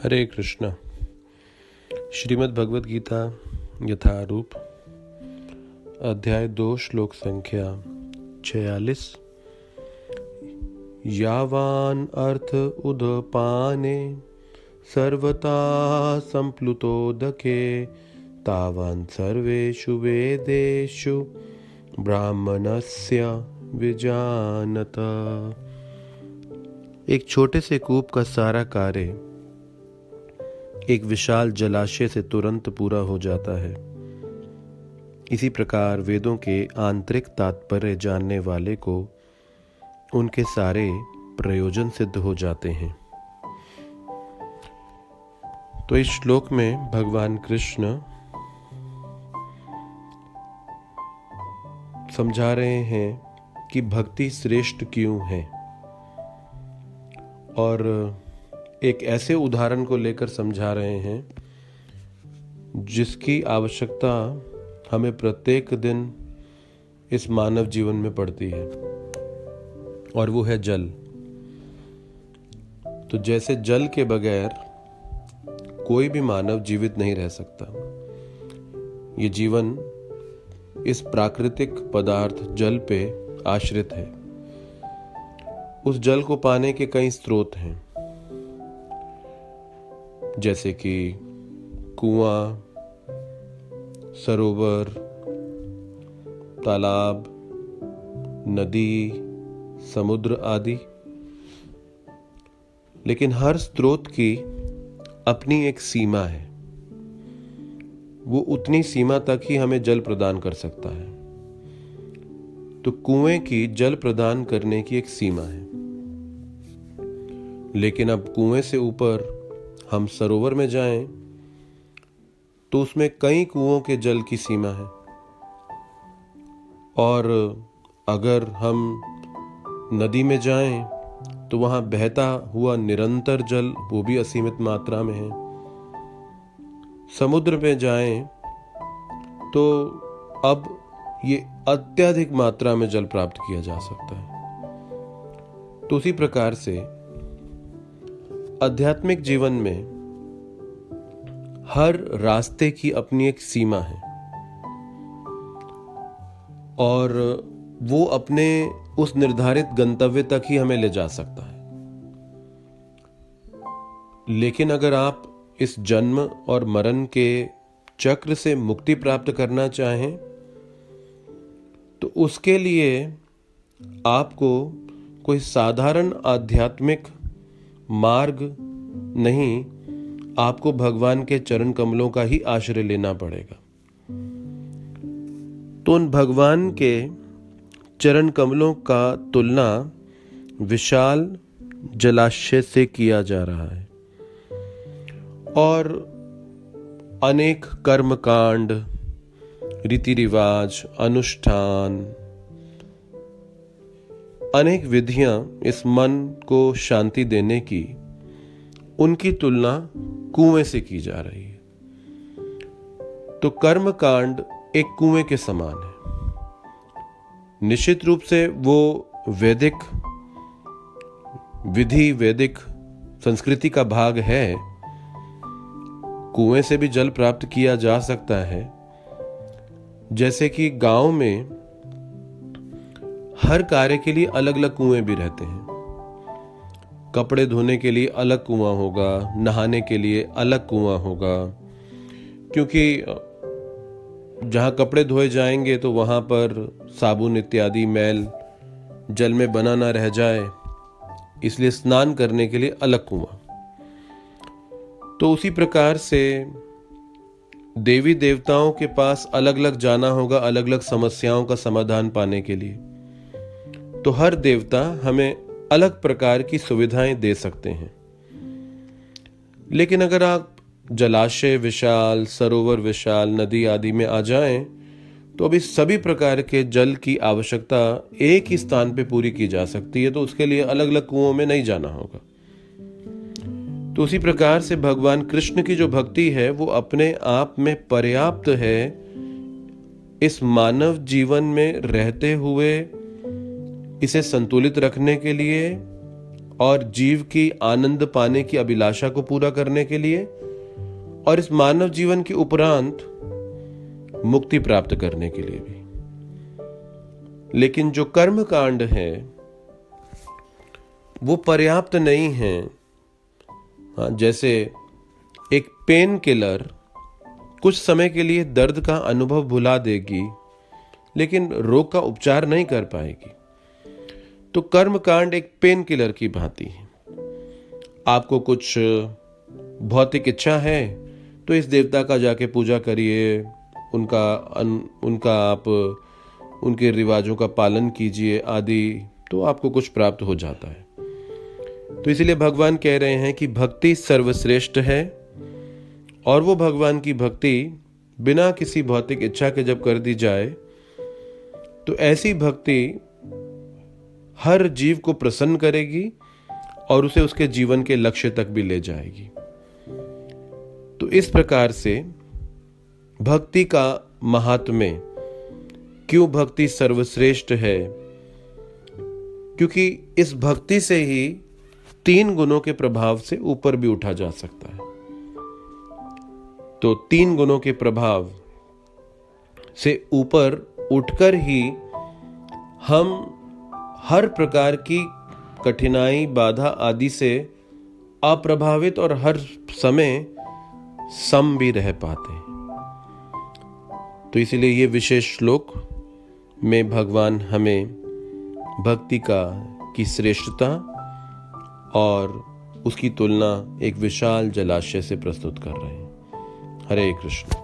हरे कृष्णा। श्रीमद् भगवद गीता यथारूप अध्याय 2 श्लोक संख्या 46। यावान अर्थ उदपाने सर्वता संप्लुतोदके तावान सर्वेषु वेदेषु ब्राह्मणस्य विजानत। एक छोटे से कूप का सारा कार्य एक विशाल जलाशय से तुरंत पूरा हो जाता है। इसी प्रकार वेदों के आंतरिक तात्पर्य जानने वाले को उनके सारे प्रयोजन सिद्ध हो जाते हैं। तो इस श्लोक में भगवान कृष्ण समझा रहे हैं कि भक्ति श्रेष्ठ क्यों है, और एक ऐसे उदाहरण को लेकर समझा रहे हैं जिसकी आवश्यकता हमें प्रत्येक दिन इस मानव जीवन में पड़ती है, और वो है जल। तो जैसे जल के बगैर कोई भी मानव जीवित नहीं रह सकता। ये जीवन इस प्राकृतिक पदार्थ जल पे आश्रित है। उस जल को पाने के कई स्रोत हैं, जैसे कि कुआं, सरोवर, तालाब, नदी, समुद्र आदि। लेकिन हर स्रोत की अपनी एक सीमा है। वो उतनी सीमा तक ही हमें जल प्रदान कर सकता है। तो कुएं की जल प्रदान करने की एक सीमा है। लेकिन अब कुएं से ऊपर हम सरोवर में जाएं तो उसमें कई कुओं के जल की सीमा है, और अगर हम नदी में जाएं तो वहां बहता हुआ निरंतर जल वो भी असीमित मात्रा में है। समुद्र में जाएं तो अब ये अत्यधिक मात्रा में जल प्राप्त किया जा सकता है। तो उसी प्रकार से आध्यात्मिक जीवन में हर रास्ते की अपनी एक सीमा है, और वो अपने उस निर्धारित गंतव्य तक ही हमें ले जा सकता है। लेकिन अगर आप इस जन्म और मरण के चक्र से मुक्ति प्राप्त करना चाहें तो उसके लिए आपको कोई साधारण आध्यात्मिक मार्ग नहीं, आपको भगवान के चरण कमलों का ही आश्रय लेना पड़ेगा। तो उन भगवान के चरण कमलों का तुलना विशाल जलाशय से किया जा रहा है, और अनेक कर्मकांड, रीति रिवाज, अनुष्ठान, अनेक विधियां इस मन को शांति देने की, उनकी तुलना कुएं से की जा रही है। तो कर्मकांड एक कुएं के समान है। निश्चित रूप से वो वैदिक विधि, वैदिक संस्कृति का भाग है। कुएं से भी जल प्राप्त किया जा सकता है। जैसे कि गांव में हर कार्य के लिए अलग अलग कुएं भी रहते हैं। कपड़े धोने के लिए अलग कुआं होगा, नहाने के लिए अलग कुआं होगा, क्योंकि जहां कपड़े धोए जाएंगे तो वहां पर साबुन इत्यादि मैल जल में बना ना रह जाए, इसलिए स्नान करने के लिए अलग कुआं। तो उसी प्रकार से देवी देवताओं के पास अलग अलग जाना होगा, अलग अलग समस्याओं का समाधान पाने के लिए। तो हर देवता हमें अलग प्रकार की सुविधाएं दे सकते हैं। लेकिन अगर आप जलाशय विशाल, सरोवर विशाल, नदी आदि में आ जाएं तो अभी सभी प्रकार के जल की आवश्यकता एक ही स्थान पे पूरी की जा सकती है। तो उसके लिए अलग अलग कुओं में नहीं जाना होगा। तो उसी प्रकार से भगवान कृष्ण की जो भक्ति है वो अपने आप में पर्याप्त है इस मानव जीवन में रहते हुए इसे संतुलित रखने के लिए और जीव की आनंद पाने की अभिलाषा को पूरा करने के लिए, और इस मानव जीवन के उपरांत मुक्ति प्राप्त करने के लिए भी। लेकिन जो कर्म कांड है वो पर्याप्त नहीं है। हाँ, जैसे एक पेन किलर कुछ समय के लिए दर्द का अनुभव भुला देगी, लेकिन रोग का उपचार नहीं कर पाएगी। तो कर्म कांड एक पेन किलर की भांति है। आपको कुछ भौतिक इच्छा है तो इस देवता का जाके पूजा करिए, उनका आप उनके रिवाजों का पालन कीजिए आदि, तो आपको कुछ प्राप्त हो जाता है। तो इसलिए भगवान कह रहे हैं कि भक्ति सर्वश्रेष्ठ है, और वो भगवान की भक्ति बिना किसी भौतिक इच्छा के जब कर दी जाए तो ऐसी भक्ति हर जीव को प्रसन्न करेगी और उसे उसके जीवन के लक्ष्य तक भी ले जाएगी। तो इस प्रकार से भक्ति का महात्म्य, क्यों भक्ति सर्वश्रेष्ठ है, क्योंकि इस भक्ति से ही 3 गुणों के प्रभाव से ऊपर भी उठा जा सकता है। तो 3 गुणों के प्रभाव से ऊपर उठकर ही हम हर प्रकार की कठिनाई, बाधा आदि से अप्रभावित और हर समय सम भी रह पाते हैं। तो इसीलिए ये विशेष श्लोक में भगवान हमें भक्ति की श्रेष्ठता और उसकी तुलना एक विशाल जलाशय से प्रस्तुत कर रहे हैं। हरे कृष्ण।